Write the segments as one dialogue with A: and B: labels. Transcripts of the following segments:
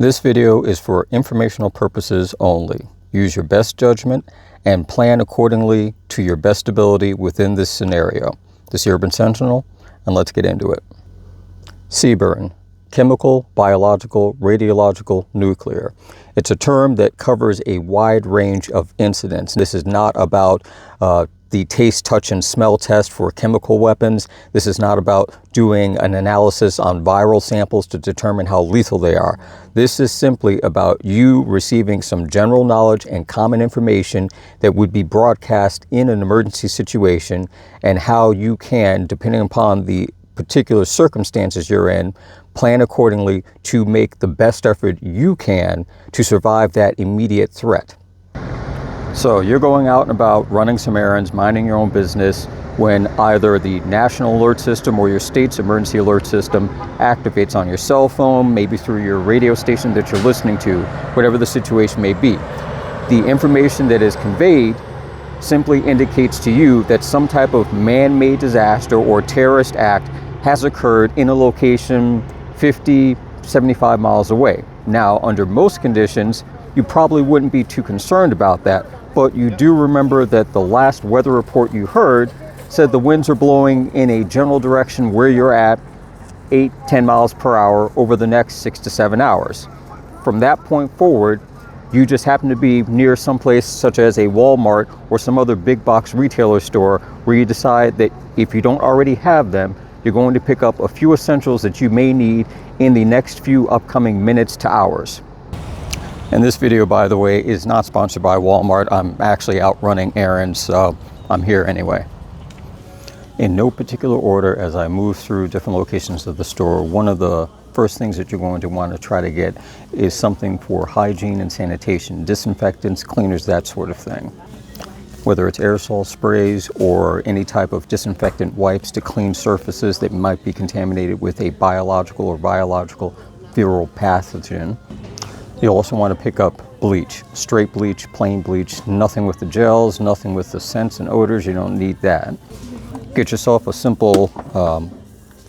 A: This video is for informational purposes only. Use your best judgment and plan accordingly to your best ability within this scenario. This is Urban Sentinel, and let's get into it. CBRN, chemical, biological, radiological, nuclear. It's a term that covers a wide range of incidents. This is not about the taste, touch, and smell test for chemical weapons. This is not about doing an analysis on viral samples to determine how lethal they are. This is simply about you receiving some general knowledge and common information that would be broadcast in an emergency situation, and how you can, depending upon the particular circumstances you're in, plan accordingly to make the best effort you can to survive that immediate threat. So you're going out and about running some errands, minding your own business, when either the national alert system or your state's emergency alert system activates on your cell phone, maybe through your radio station that you're listening to, whatever the situation may be. The information that is conveyed simply indicates to you that some type of man-made disaster or terrorist act has occurred in a location 50, 75 miles away. Now, under most conditions, you probably wouldn't be too concerned about that, but you do remember that the last weather report you heard said the winds are blowing in a general direction where you're at 8-10 miles per hour over the next 6 to 7 hours. From that point forward, you just happen to be near someplace such as a Walmart or some other big box retailer store where you decide that if you don't already have them, you're going to pick up a few essentials that you may need in the next few upcoming minutes to hours. And this video, by the way, is not sponsored by Walmart. I'm actually out running errands, so I'm here anyway. In no particular order, as I move through different locations of the store, one of the first things that you're going to want to try to get is something for hygiene and sanitation, disinfectants, cleaners, that sort of thing. Whether it's aerosol sprays or any type of disinfectant wipes to clean surfaces that might be contaminated with a biological or biological viral pathogen. You'll also want to pick up bleach, straight bleach, plain bleach, nothing with the gels, nothing with the scents and odors. You don't need that. Get yourself a simple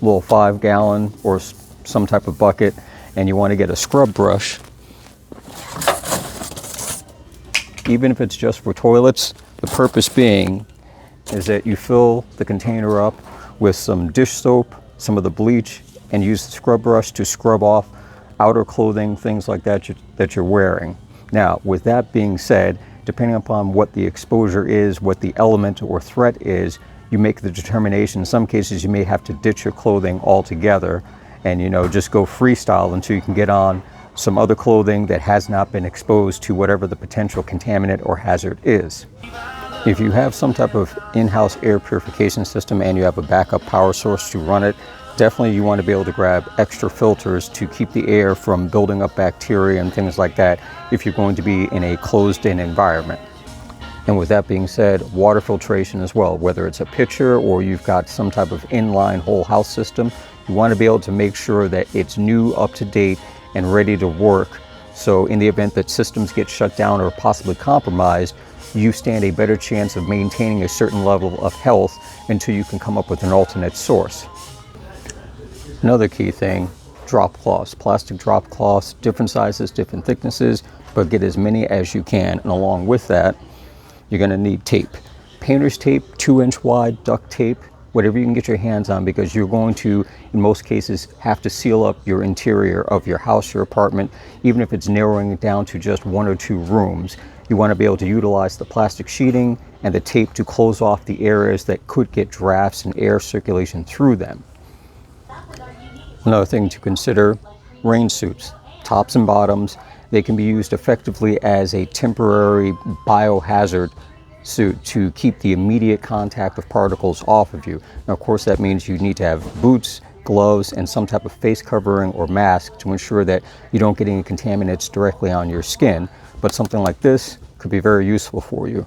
A: little 5-gallon or some type of bucket, and you want to get a scrub brush. Even if it's just for toilets, the purpose being is that you fill the container up with some dish soap, some of the bleach, and use the scrub brush to scrub off outer clothing, things like that that you're wearing. Now, with that being said, depending upon what the exposure is, what the element or threat is, you make the determination. In some cases, you may have to ditch your clothing altogether and, just go freestyle until you can get on some other clothing that has not been exposed to whatever the potential contaminant or hazard is. If you have some type of in-house air purification system and you have a backup power source to run it, definitely you want to be able to grab extra filters to keep the air from building up bacteria and things like that if you're going to be in a closed-in environment. And with that being said, water filtration as well, whether it's a pitcher or you've got some type of inline whole house system, you want to be able to make sure that it's new, up to date, and ready to work. So in the event that systems get shut down or possibly compromised, you stand a better chance of maintaining a certain level of health until you can come up with an alternate source. Another key thing, drop cloths, plastic drop cloths, different sizes, different thicknesses, but get as many as you can. And along with that, you're going to need tape. Painter's tape, 2-inch wide duct tape, whatever you can get your hands on, because you're going to, in most cases, have to seal up your interior of your house, your apartment, even if it's narrowing it down to just 1 or 2 rooms. You want to be able to utilize the plastic sheeting and the tape to close off the areas that could get drafts and air circulation through them. Another thing to consider, rain suits, tops and bottoms. They can be used effectively as a temporary biohazard suit to keep the immediate contact of particles off of you. Now, of course, that means you need to have boots, gloves, and some type of face covering or mask to ensure that you don't get any contaminants directly on your skin. But something like this could be very useful for you.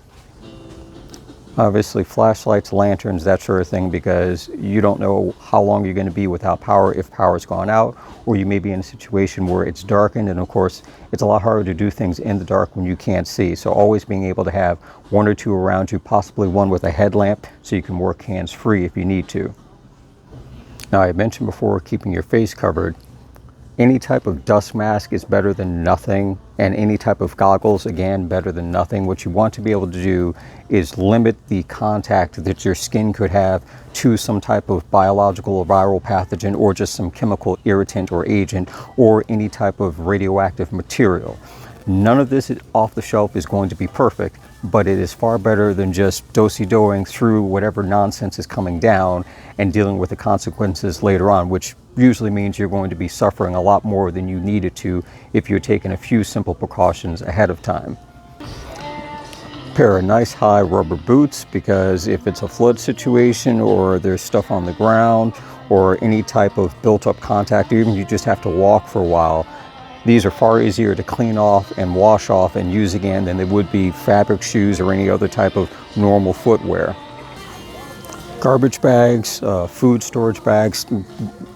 A: Obviously, flashlights, lanterns, that sort of thing, because you don't know how long you're going to be without power if power's gone out, or you may be in a situation where it's darkened, and of course, it's a lot harder to do things in the dark when you can't see. So always being able to have 1 or 2 around you, possibly one with a headlamp, so you can work hands-free if you need to. Now, I mentioned before keeping your face covered. Any type of dust mask is better than nothing, and any type of goggles, again, better than nothing. What you want to be able to do is limit the contact that your skin could have to some type of biological or viral pathogen, or just some chemical irritant or agent, or any type of radioactive material. None of this off the shelf is going to be perfect, but it is far better than just do-si-doing through whatever nonsense is coming down and dealing with the consequences later on, which usually means you're going to be suffering a lot more than you needed to if you're taking a few simple precautions ahead of time. Pair of nice high rubber boots, because if it's a flood situation or there's stuff on the ground or any type of built-up contact, even if you just have to walk for a while, these are far easier to clean off and wash off and use again than they would be fabric shoes or any other type of normal footwear. Garbage bags, food storage bags,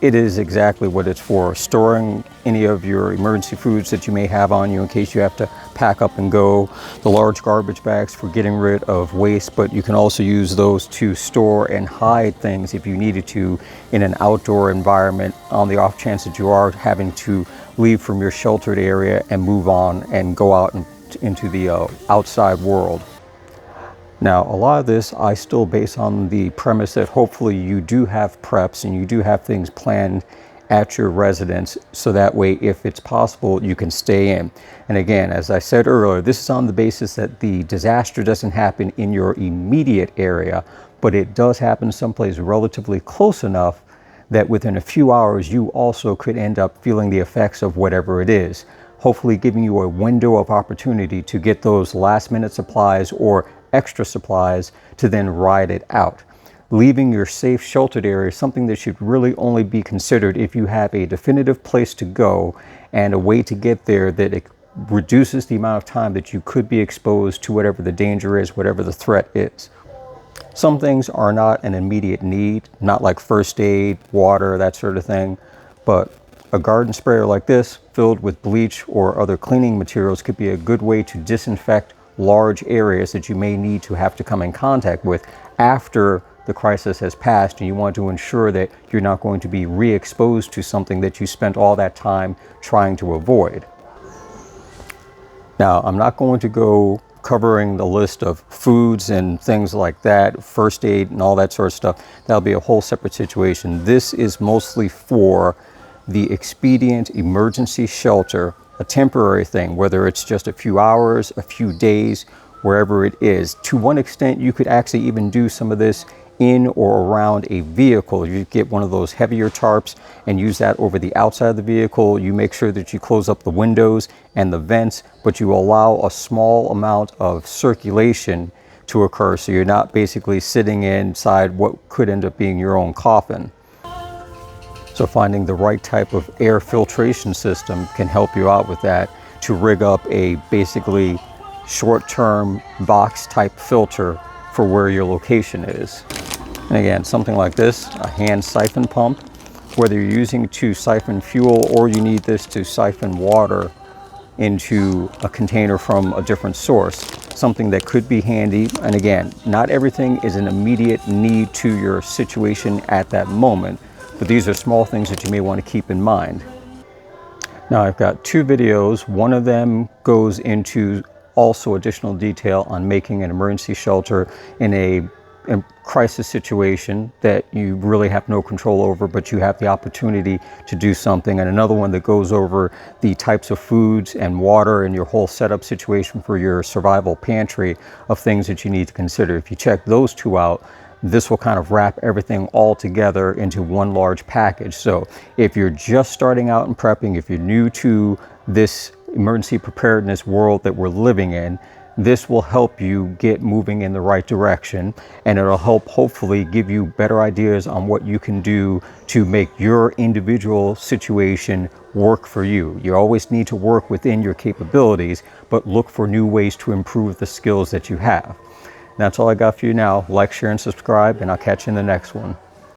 A: it is exactly what it's for. Storing any of your emergency foods that you may have on you in case you have to pack up and go. The large garbage bags for getting rid of waste, but you can also use those to store and hide things if you needed to in an outdoor environment, on the off chance that you are having to leave from your sheltered area and move on and go out into the outside world. Now, a lot of this I still base on the premise that hopefully you do have preps and you do have things planned at your residence, so that way, if it's possible, you can stay in. And again, as I said earlier, this is on the basis that the disaster doesn't happen in your immediate area, but it does happen someplace relatively close enough that within a few hours, you also could end up feeling the effects of whatever it is, hopefully giving you a window of opportunity to get those last-minute supplies or extra supplies to then ride it out. Leaving your safe sheltered area is something that should really only be considered if you have a definitive place to go and a way to get there that it reduces the amount of time that you could be exposed to whatever the danger is, whatever the threat is. Some things are not an immediate need, not like first aid, water, that sort of thing, but a garden sprayer like this filled with bleach or other cleaning materials could be a good way to disinfect large areas that you may need to have to come in contact with after the crisis has passed, and you want to ensure that you're not going to be re-exposed to something that you spent all that time trying to avoid. Now, I'm not going to go covering the list of foods and things like that, first aid and all that sort of stuff. That'll be a whole separate situation. This is mostly for the expedient emergency shelter, a temporary thing, whether it's just a few hours, a few days, wherever it is. To one extent, you could actually even do some of this in or around a vehicle. You get one of those heavier tarps and use that over the outside of the vehicle. You make sure that you close up the windows and the vents, but you allow a small amount of circulation to occur, so you're not basically sitting inside what could end up being your own coffin. So finding the right type of air filtration system can help you out with that, to rig up a basically short-term box type filter for where your location is. And again, something like this, a hand siphon pump, whether you're using to siphon fuel or you need this to siphon water into a container from a different source, something that could be handy. And again, not everything is an immediate need to your situation at that moment, but these are small things that you may want to keep in mind. Now, I've got two videos. One of them goes into also additional detail on making an emergency shelter in a crisis situation that you really have no control over, but you have the opportunity to do something, and another one that goes over the types of foods and water and your whole setup situation for your survival pantry of things that you need to consider. If you check those two out, this will kind of wrap everything all together into one large package. So if you're just starting out in prepping, if you're new to this emergency preparedness world that we're living in, this will help you get moving in the right direction, and it'll help hopefully give you better ideas on what you can do to make your individual situation work for you. You always need to work within your capabilities, but look for new ways to improve the skills that you have. That's all I got for you now. Like, share, and subscribe, and I'll catch you in the next one.